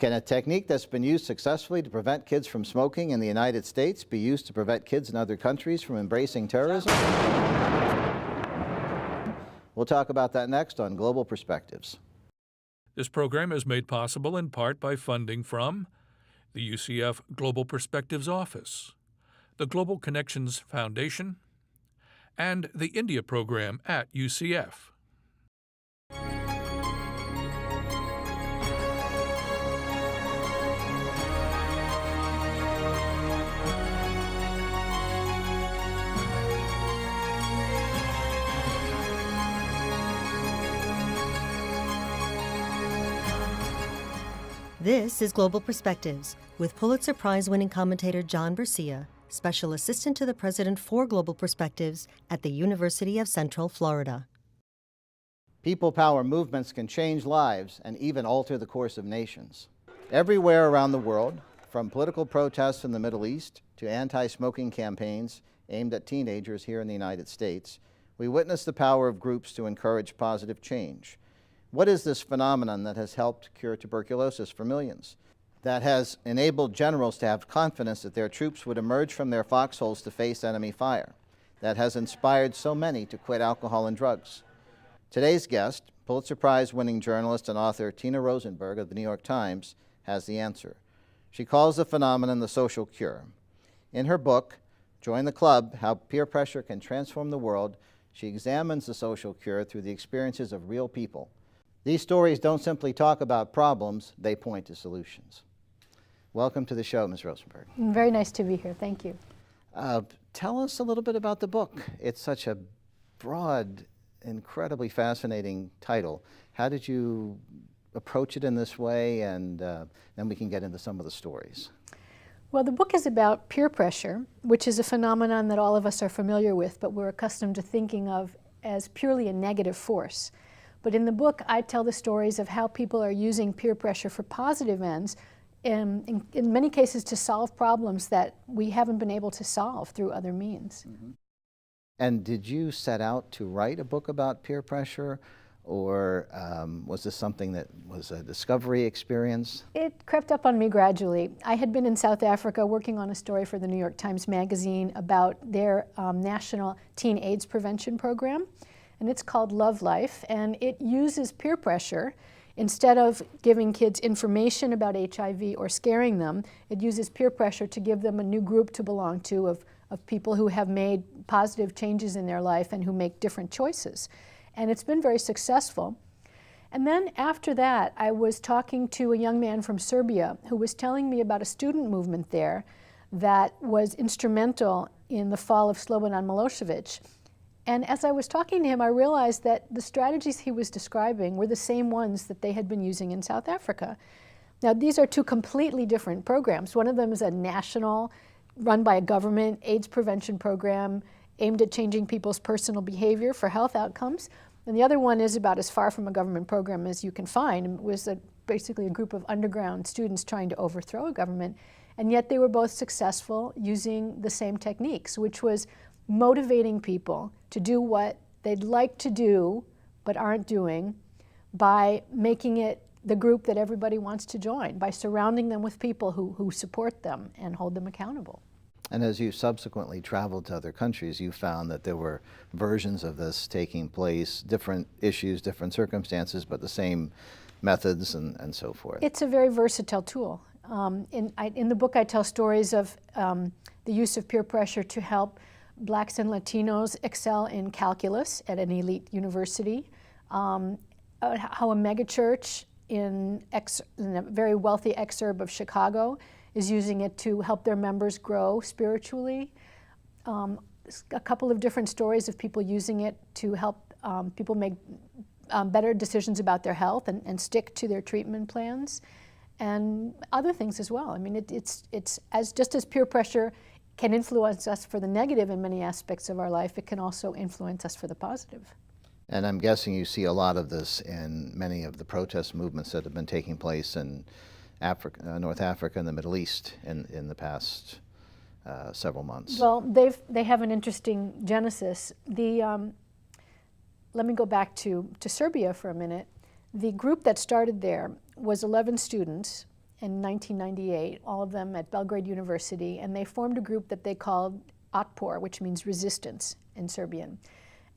Can a technique that's been used successfully to prevent kids from smoking in the United States be used to prevent kids in other countries from embracing terrorism? We'll talk about that next on Global Perspectives. This program is made possible in part by funding from the UCF Global Perspectives Office, the Global Connections Foundation, and the India program at UCF. This is Global Perspectives with Pulitzer Prize-winning commentator John Bercia, Special Assistant to the President for Global Perspectives at the University of Central Florida. People power movements can change lives and even alter the course of nations. Everywhere around the world, from political protests in the Middle East to anti-smoking campaigns aimed at teenagers here in the United States, we witness the power of groups to encourage positive change. What is this phenomenon that has helped cure tuberculosis for millions? That has enabled generals to have confidence that their troops would emerge from their foxholes to face enemy fire? That has inspired so many to quit alcohol and drugs? Today's guest, Pulitzer Prize-winning journalist and author Tina Rosenberg of the New York Times, has the answer. She calls the phenomenon the social cure. In her book, Join the Club: How Peer Pressure Can Transform the World, she examines the social cure through the experiences of real people. These stories don't simply talk about problems, they point to solutions. Welcome to the show, Ms. Rosenberg. Very nice to be here. Thank you. Tell us a little bit about the book. It's such a broad, incredibly fascinating title. How did you approach it in this way? And then we can get into some of the stories. Well, the book is about peer pressure, which is a phenomenon that all of us are familiar with, but we're accustomed to thinking of as purely a negative force. But in the book, I tell the stories of how people are using peer pressure for positive ends, in many cases to solve problems that we haven't been able to solve through other means. Mm-hmm. And did you set out to write a book about peer pressure, or was this something that was a discovery experience? It crept up on me gradually. I had been in South Africa working on a story for the New York Times Magazine about their national teen AIDS prevention program. And it's called Love Life, and it uses peer pressure. Instead of giving kids information about HIV or scaring them, it uses peer pressure to give them a new group to belong to of people who have made positive changes in their life and who make different choices. And it's been very successful. And then after that, I was talking to a young man from Serbia who was telling me about a student movement there that was instrumental in the fall of Slobodan Milošević. And as I was talking to him, I realized that the strategies he was describing were the same ones that they had been using in South Africa. Now, these are two completely different programs. One of them is a national, run by a government, AIDS prevention program aimed at changing people's personal behavior for health outcomes. And the other one is about as far from a government program as you can find. It was basically a group of underground students trying to overthrow a government. And yet they were both successful using the same techniques, which was motivating people to do what they'd like to do but aren't doing by making it the group that everybody wants to join, by surrounding them with people who support them and hold them accountable. And as you subsequently traveled to other countries, you found that there were versions of this taking place, different issues, different circumstances, but the same methods and so forth. It's a very versatile tool. In the book, I tell stories of the use of peer pressure to help Blacks and Latinos excel in calculus at an elite university, how a megachurch in a very wealthy exurb of Chicago is using it to help their members grow spiritually. A couple of different stories of people using it to help people make better decisions about their health and stick to their treatment plans, and other things as well. I mean, it's just as peer pressure can influence us for the negative in many aspects of our life, it can also influence us for the positive. And I'm guessing you see a lot of this in many of the protest movements that have been taking place in Africa, North Africa and the Middle East in the past several months. Well, they have an interesting genesis. Let me go back to Serbia for a minute. The group that started there was 11 students, in 1998, all of them at Belgrade University, and they formed a group that they called Otpor, which means resistance in Serbian.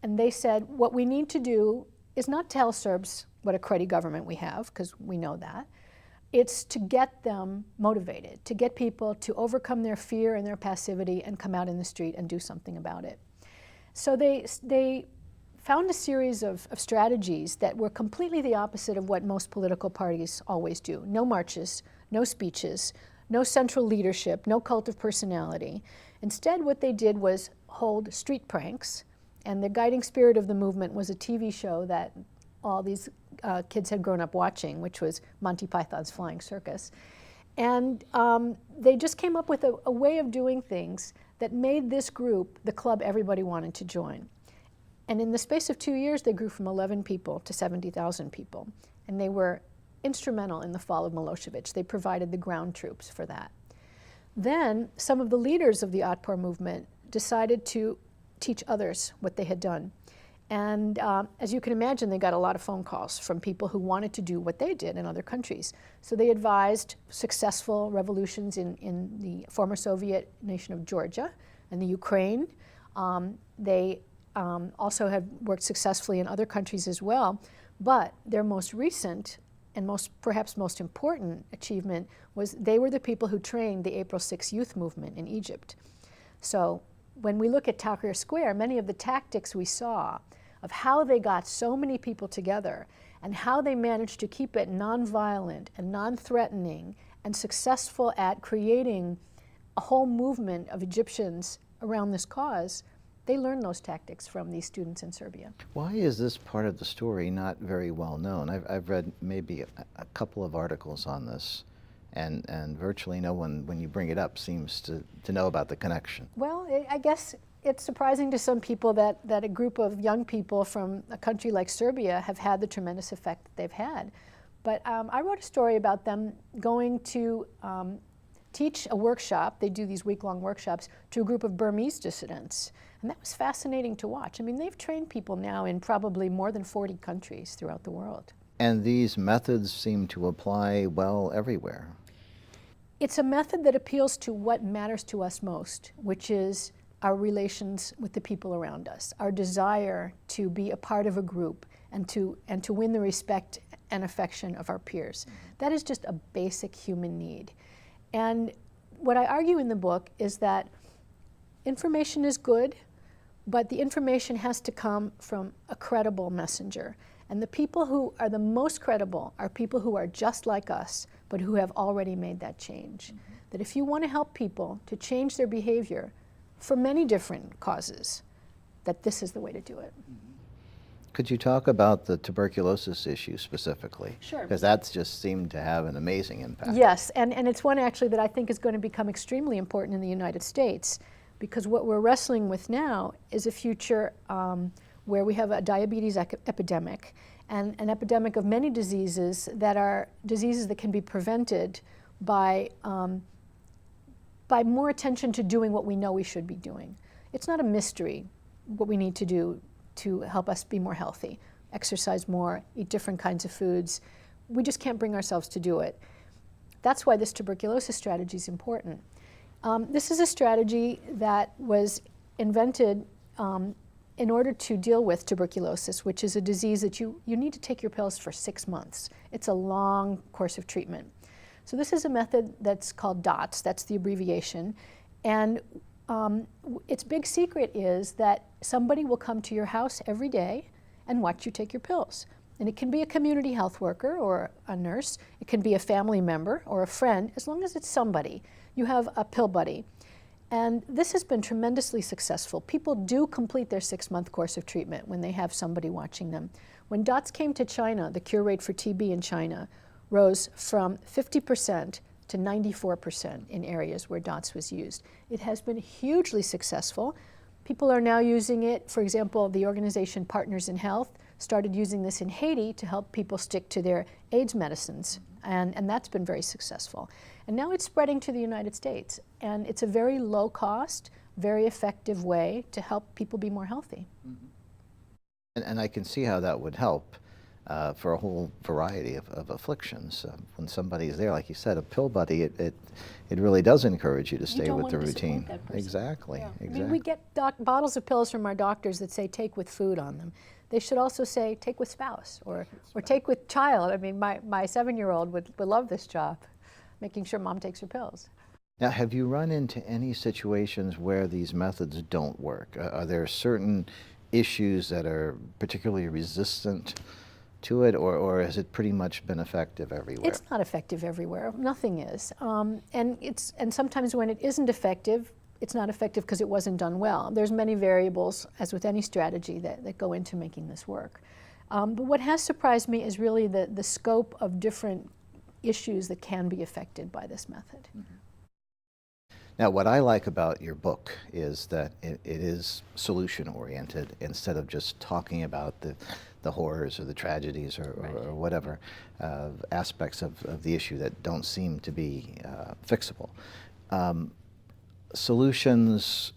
And they said, what we need to do is not tell Serbs what a cruddy government we have, because we know that. It's to get them motivated, to get people to overcome their fear and their passivity and come out in the street and do something about it. So they found a series of strategies that were completely the opposite of what most political parties always do. No marches, no speeches, no central leadership, no cult of personality. Instead, what they did was hold street pranks, and the guiding spirit of the movement was a TV show that all these kids had grown up watching, which was Monty Python's Flying Circus. And they just came up with a way of doing things that made this group the club everybody wanted to join. And in the space of 2 years, they grew from 11 people to 70,000 people. And they were instrumental in the fall of Milosevic. They provided the ground troops for that. Then some of the leaders of the Otpor movement decided to teach others what they had done. And as you can imagine, they got a lot of phone calls from people who wanted to do what they did in other countries. So they advised successful revolutions in the former Soviet nation of Georgia and the Ukraine. They also have worked successfully in other countries as well. But their most recent and perhaps most important achievement was they were the people who trained the April 6 youth movement in Egypt. So when we look at Tahrir Square, many of the tactics we saw of how they got so many people together and how they managed to keep it nonviolent and non-threatening and successful at creating a whole movement of Egyptians around this cause, they learned those tactics from these students in Serbia. Why is this part of the story not very well known? I've read maybe a couple of articles on this, and virtually no one, when you bring it up, seems to know about the connection. Well, I guess it's surprising to some people that a group of young people from a country like Serbia have had the tremendous effect that they've had. But I wrote a story about them going to teach a workshop. They do these week-long workshops to a group of Burmese dissidents. And that was fascinating to watch. I mean, they've trained people now in probably more than 40 countries throughout the world. And these methods seem to apply well everywhere. It's a method that appeals to what matters to us most, which is our relations with the people around us, our desire to be a part of a group and to win the respect and affection of our peers. That is just a basic human need. And what I argue in the book is that information is good, but the information has to come from a credible messenger. And the people who are the most credible are people who are just like us, but who have already made that change. That if you want to help people to change their behavior for many different causes, that this is the way to do it. Could you talk about the tuberculosis issue specifically? Sure. Because that's just seemed to have an amazing impact. Yes, and it's one actually that I think is going to become extremely important in the United States, because what we're wrestling with now is a future where we have a diabetes epidemic and an epidemic of many diseases that are diseases that can be prevented by more attention to doing what we know we should be doing. It's not a mystery what we need to do to help us be more healthy, exercise more, eat different kinds of foods. We just can't bring ourselves to do it. That's why this tuberculosis strategy is important. This is a strategy that was invented in order to deal with tuberculosis, which is a disease that you need to take your pills for 6 months. It's a long course of treatment. So this is a method that's called DOTS, that's the abbreviation, and its big secret is that somebody will come to your house every day and watch you take your pills. And it can be a community health worker or a nurse, it can be a family member or a friend, as long as it's somebody. You have a pill buddy. And this has been tremendously successful. People do complete their 6-month course of treatment when they have somebody watching them. When DOTS came to China, the cure rate for TB in China rose from 50% to 94% in areas where DOTS was used. It has been hugely successful. People are now using it. For example, the organization Partners in Health started using this in Haiti to help people stick to their AIDS medicines, and that's been very successful. And now it's spreading to the United States, and it's a very low cost, very effective way to help people be more healthy. And I can see how that would help. for a whole variety of afflictions. When somebody's there, like you said, a pill buddy, it really does encourage you to stay with the routine. Exactly, Yeah. exactly. I mean, we get bottles of pills from our doctors that say take with food on them. They should also say take with spouse or take with child. I mean, my 7-year-old would love this job, making sure mom takes her pills. Now, have you run into any situations where these methods don't work? Are there certain issues that are particularly resistant to it, or has it pretty much been effective everywhere? It's not effective everywhere. Nothing is. And sometimes when it isn't effective, it's not effective because it wasn't done well. There's many variables, as with any strategy, that go into making this work. But what has surprised me is really the scope of different issues that can be affected by this method. Mm-hmm. Now, what I like about your book is that it is solution-oriented instead of just talking about the horrors or the tragedies or whatever aspects of the issue that don't seem to be fixable. Solutions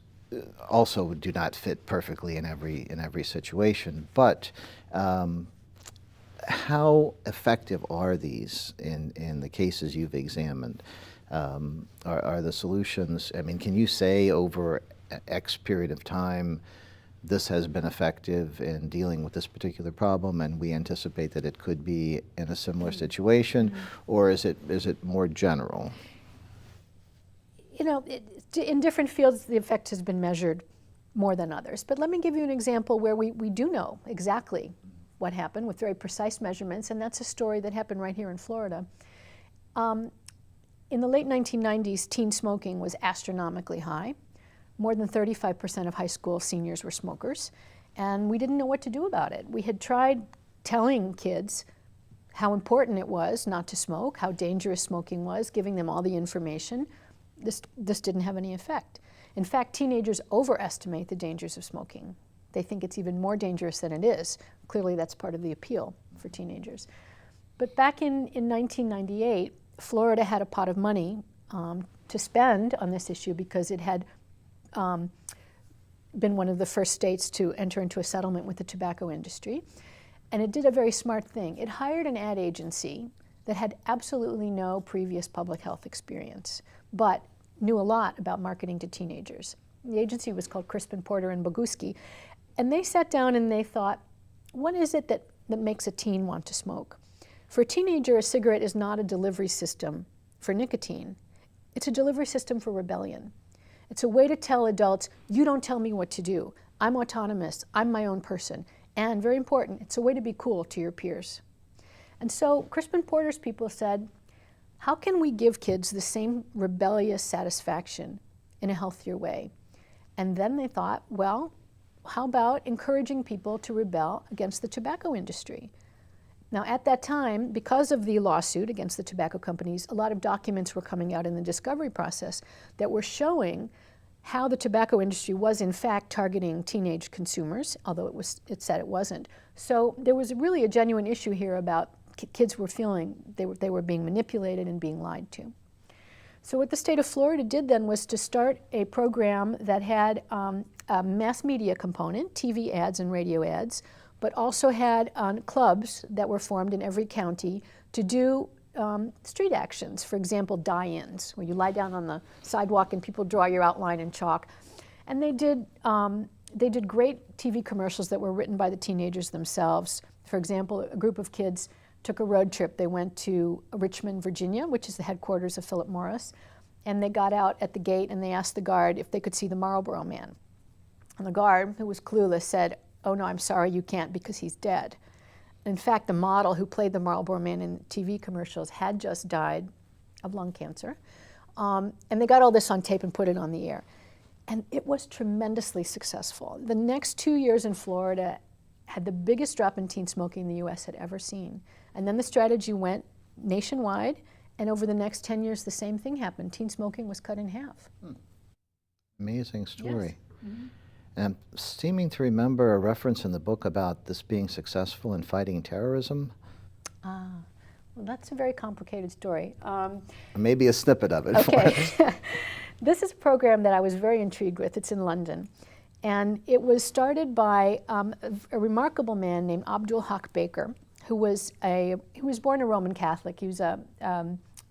also do not fit perfectly in every situation, but how effective are these in the cases you've examined? Are the solutions, I mean, can you say over X period of time this has been effective in dealing with this particular problem and we anticipate that it could be in a similar situation, or is it more general? You know, in different fields the effect has been measured more than others. But let me give you an example where we do know exactly what happened with very precise measurements, and that's a story that happened right here in Florida. In the late 1990s, teen smoking was astronomically high. More than 35% of high school seniors were smokers, and we didn't know what to do about it. We had tried telling kids how important it was not to smoke, how dangerous smoking was, giving them all the information. This didn't have any effect. In fact, teenagers overestimate the dangers of smoking. They think it's even more dangerous than it is. Clearly, that's part of the appeal for teenagers. But back in 1998, Florida had a pot of money to spend on this issue because it had been one of the first states to enter into a settlement with the tobacco industry. And it did a very smart thing. It hired an ad agency that had absolutely no previous public health experience, but knew a lot about marketing to teenagers. The agency was called Crispin Porter and Boguski. And they sat down and they thought, what is it that makes a teen want to smoke? For a teenager, a cigarette is not a delivery system for nicotine. It's a delivery system for rebellion. It's a way to tell adults, you don't tell me what to do. I'm autonomous. I'm my own person. And very important, it's a way to be cool to your peers. And so Crispin Porter's people said, how can we give kids the same rebellious satisfaction in a healthier way? And then they thought, well, how about encouraging people to rebel against the tobacco industry? Now, at that time, because of the lawsuit against the tobacco companies, a lot of documents were coming out in the discovery process that were showing how the tobacco industry was in fact targeting teenage consumers, although it said it wasn't. So there was really a genuine issue here about kids were feeling they were being manipulated and being lied to. So what the state of Florida did then was to start a program that had a mass media component, TV ads and radio ads, but also had clubs that were formed in every county to do street actions. For example, die-ins, where you lie down on the sidewalk and people draw your outline in chalk. And they did great TV commercials that were written by the teenagers themselves. For example, a group of kids took a road trip. They went to Richmond, Virginia, which is the headquarters of Philip Morris, and they got out at the gate and they asked the guard if they could see the Marlboro Man. And the guard, who was clueless, said, oh no, I'm sorry, you can't because he's dead. In fact, the model who played the Marlboro Man in TV commercials had just died of lung cancer. And they got all this on tape and put it on the air. And it was tremendously successful. The next 2 years in Florida had the biggest drop in teen smoking the US had ever seen. And then the strategy went nationwide, and over the next 10 years the same thing happened. Teen smoking was cut in half. Amazing story. Yes. Mm-hmm. And I'm seeming to remember a reference in the book about this being successful in fighting terrorism. Well, that's a very complicated story. Maybe a snippet of it. Okay. This is a program that I was very intrigued with. It's in London. And it was started by a remarkable man named Abdul Haq Baker, who was born a Roman Catholic. He was a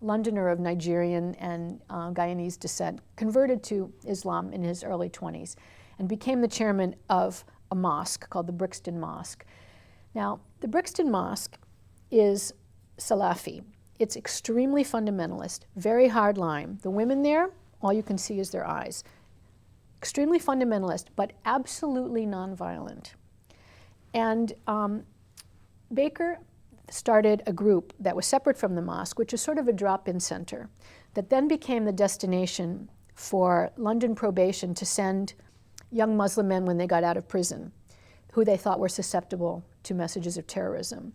Londoner of Nigerian and Guyanese descent, converted to Islam in his early 20s, and became the chairman of a mosque called the Brixton Mosque. Now, the Brixton Mosque is Salafi. It's extremely fundamentalist, very hard line. The women there, all you can see is their eyes. Extremely fundamentalist, but absolutely nonviolent. And Baker started a group that was separate from the mosque, which is sort of a drop-in center, that then became the destination for London probation to send young Muslim men when they got out of prison, who they thought were susceptible to messages of terrorism.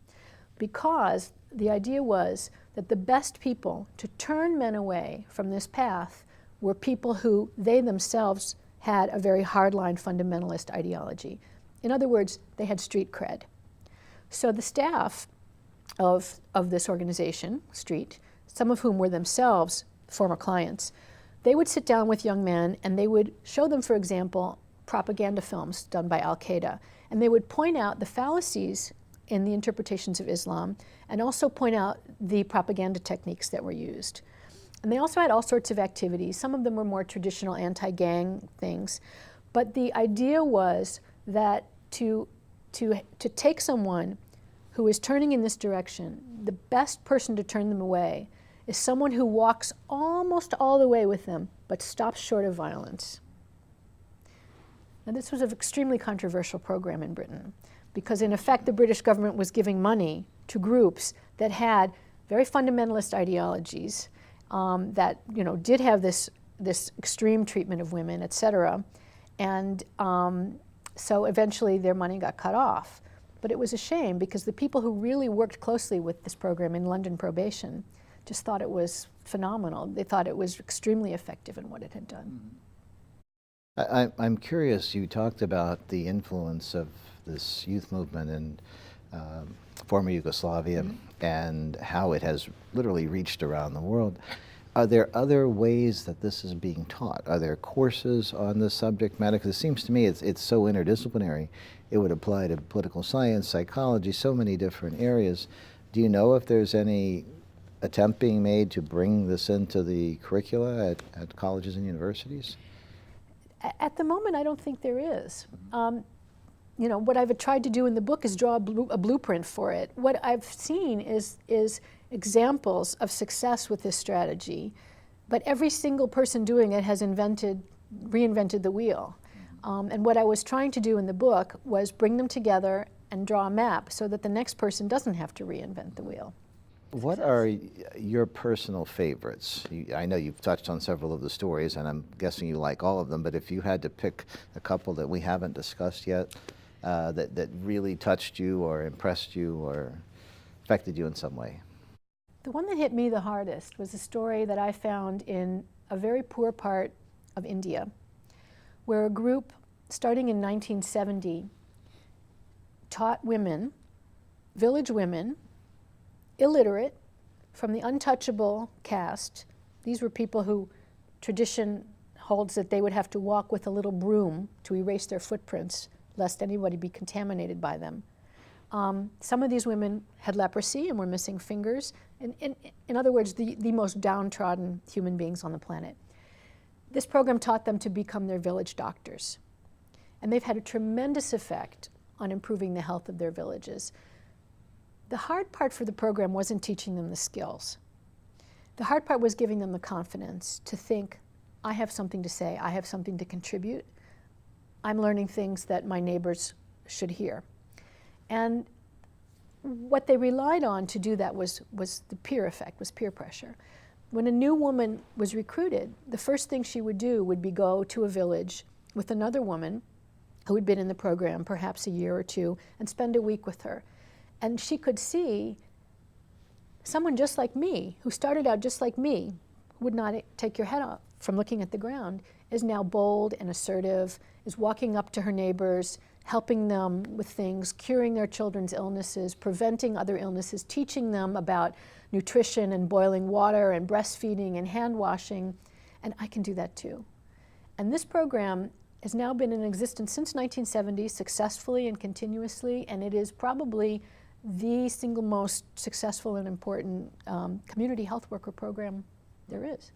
Because the idea was that the best people to turn men away from this path were people who they themselves had a very hardline fundamentalist ideology. In other words, they had street cred. So the staff of this organization, Street, some of whom were themselves former clients, they would sit down with young men and they would show them, for example, propaganda films done by Al-Qaeda. And they would point out the fallacies in the interpretations of Islam and also point out the propaganda techniques that were used. And they also had all sorts of activities. Some of them were more traditional anti-gang things. But the idea was that to take someone who is turning in this direction, the best person to turn them away is someone who walks almost all the way with them, but stops short of violence. Now, this was an extremely controversial program in Britain, because in effect the British government was giving money to groups that had very fundamentalist ideologies, that did have this extreme treatment of women, et cetera. And so eventually their money got cut off. But it was a shame, because the people who really worked closely with this program in London probation just thought it was phenomenal. They thought it was extremely effective in what it had done. I'm curious, you talked about the influence of this youth movement in former Yugoslavia and how it has literally reached around the world. Are there other ways that this is being taught? Are there courses on this subject matter? Because it seems to me it's so interdisciplinary. It would apply to political science, psychology, so many different areas. Do you know if there's any attempt being made to bring this into the curricula at colleges and universities? At the moment, I don't think there is. What I've tried to do in the book is draw a blueprint for it. What I've seen is examples of success with this strategy, but every single person doing it has reinvented the wheel. And what I was trying to do in the book was bring them together and draw a map so that the next person doesn't have to reinvent the wheel. What are your personal favorites? I know you've touched on several of the stories, and I'm guessing you like all of them, but if you had to pick a couple that we haven't discussed yet, that really touched you or impressed you or affected you in some way? The one that hit me the hardest was a story that I found in a very poor part of India, where a group, starting in 1970, taught women, village women, illiterate, from the untouchable caste. These were people who tradition holds that they would have to walk with a little broom to erase their footprints, lest anybody be contaminated by them. Some of these women had leprosy and were missing fingers. In other words, the most downtrodden human beings on the planet. This program taught them to become their village doctors. And they've had a tremendous effect on improving the health of their villages. The hard part for the program wasn't teaching them the skills. The hard part was giving them the confidence to think, I have something to say, I have something to contribute. I'm learning things that my neighbors should hear. And what they relied on to do that was the peer effect, was peer pressure. When a new woman was recruited, the first thing she would do would be go to a village with another woman who had been in the program perhaps a year or two and spend a week with her. And she could see someone just like me, who started out just like me, would not take your head off from looking at the ground, is now bold and assertive, is walking up to her neighbors, helping them with things, curing their children's illnesses, preventing other illnesses, teaching them about nutrition and boiling water and breastfeeding and hand washing. And I can do that too. And this program has now been in existence since 1970, successfully and continuously, and it is probably the single most successful and important community health worker program there is.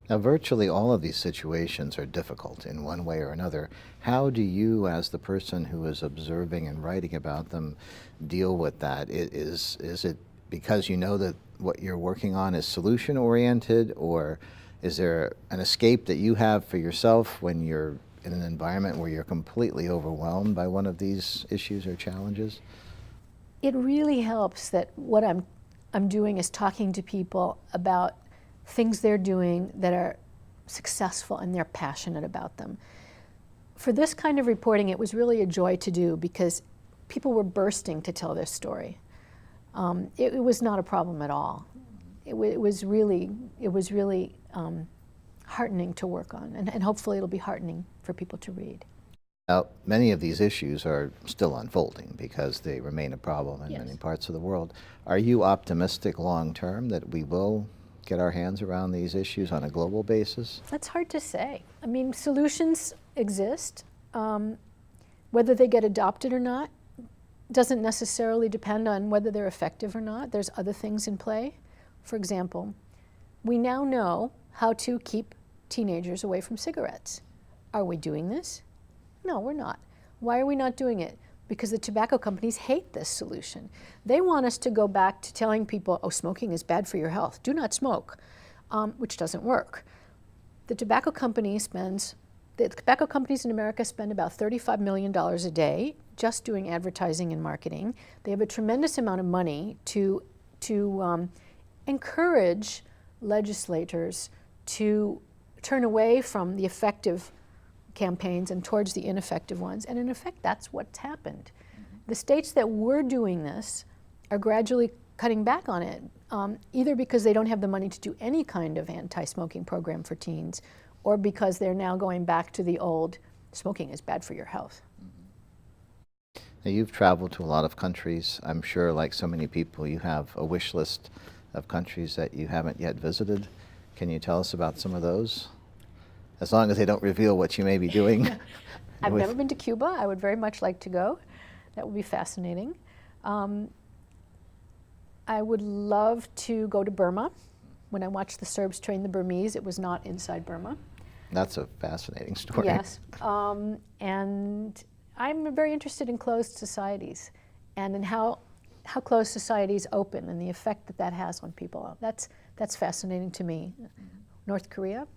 Now, virtually all of these situations are difficult in one way or another. How do you, as the person who is observing and writing about them, deal with that? Is it because you know that what you're working on is solution-oriented, or is there an escape that you have for yourself when you're in an environment where you're completely overwhelmed by one of these issues or challenges? It really helps that what I'm doing is talking to people about things they're doing that are successful and they're passionate about them. For this kind of reporting, it was really a joy to do because people were bursting to tell their story. It was not a problem at all. It was really heartening to work on, and hopefully it'll be heartening for people to read. Now, many of these issues are still unfolding because they remain a problem in Yes. many parts of the world. Are you optimistic long-term that we will get our hands around these issues on a global basis? That's hard to say. I mean, solutions exist. Whether they get adopted or not doesn't necessarily depend on whether they're effective or not. There's other things in play. For example, we now know how to keep teenagers away from cigarettes. Are we doing this? No, we're not. Why are we not doing it? Because the tobacco companies hate this solution. They want us to go back to telling people, oh, smoking is bad for your health. Do not smoke, which doesn't work. The tobacco companies in America spend about $35 million a day just doing advertising and marketing. They have a tremendous amount of money to encourage legislators to turn away from the effective campaigns and towards the ineffective ones. And in effect, that's what's happened. The states that were doing this are gradually cutting back on it, either because they don't have the money to do any kind of anti-smoking program for teens, or because they're now going back to the old, smoking is bad for your health. Now, you've traveled to a lot of countries. I'm sure, like so many people, you have a wish list of countries that you haven't yet visited. Can you tell us about some of those? As long as they don't reveal what you may be doing. I've never been to Cuba. I would very much like to go. That would be fascinating. I would love to go to Burma. When I watched the Serbs train the Burmese, it was not inside Burma. That's a fascinating story. Yes. And I'm very interested in closed societies and in how closed societies open and the effect that that has on people. That's fascinating to me. North Korea,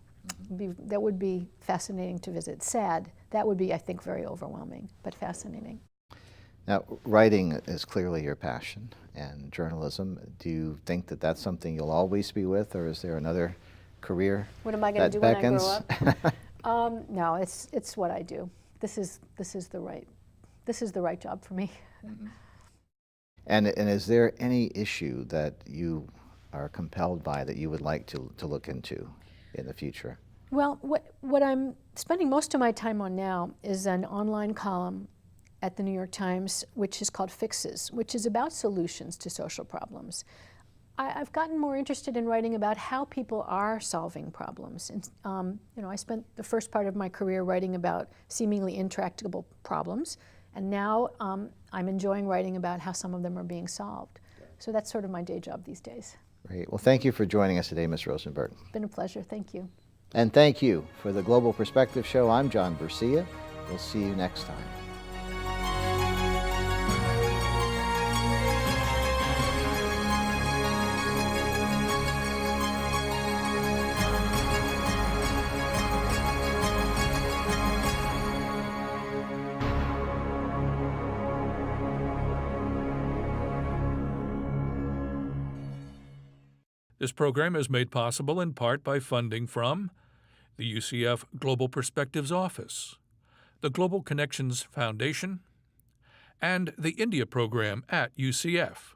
that would be fascinating to visit. Sad. That would be, I think, very overwhelming, but fascinating. Now, writing is clearly your passion, and journalism. Do you think that that's something you'll always be with, or is there another career What am I going to do that when I beckons? grow up? No, it's what I do. This is the right job for me. And is there any issue that you are compelled by that you would like to look into in the future? Well, what I'm spending most of my time on now is an online column at the New York Times, which is called Fixes, which is about solutions to social problems. I've gotten more interested in writing about how people are solving problems. And, I spent the first part of my career writing about seemingly intractable problems, and now I'm enjoying writing about how some of them are being solved. So that's sort of my day job these days. Great. Well, thank you for joining us today, Ms. Rosenberg. It's been a pleasure. Thank you. And thank you. For the Global Perspective Show, I'm John Bercia. We'll see you next time. This program is made possible in part by funding from the UCF Global Perspectives Office, the Global Connections Foundation, and the India program at UCF.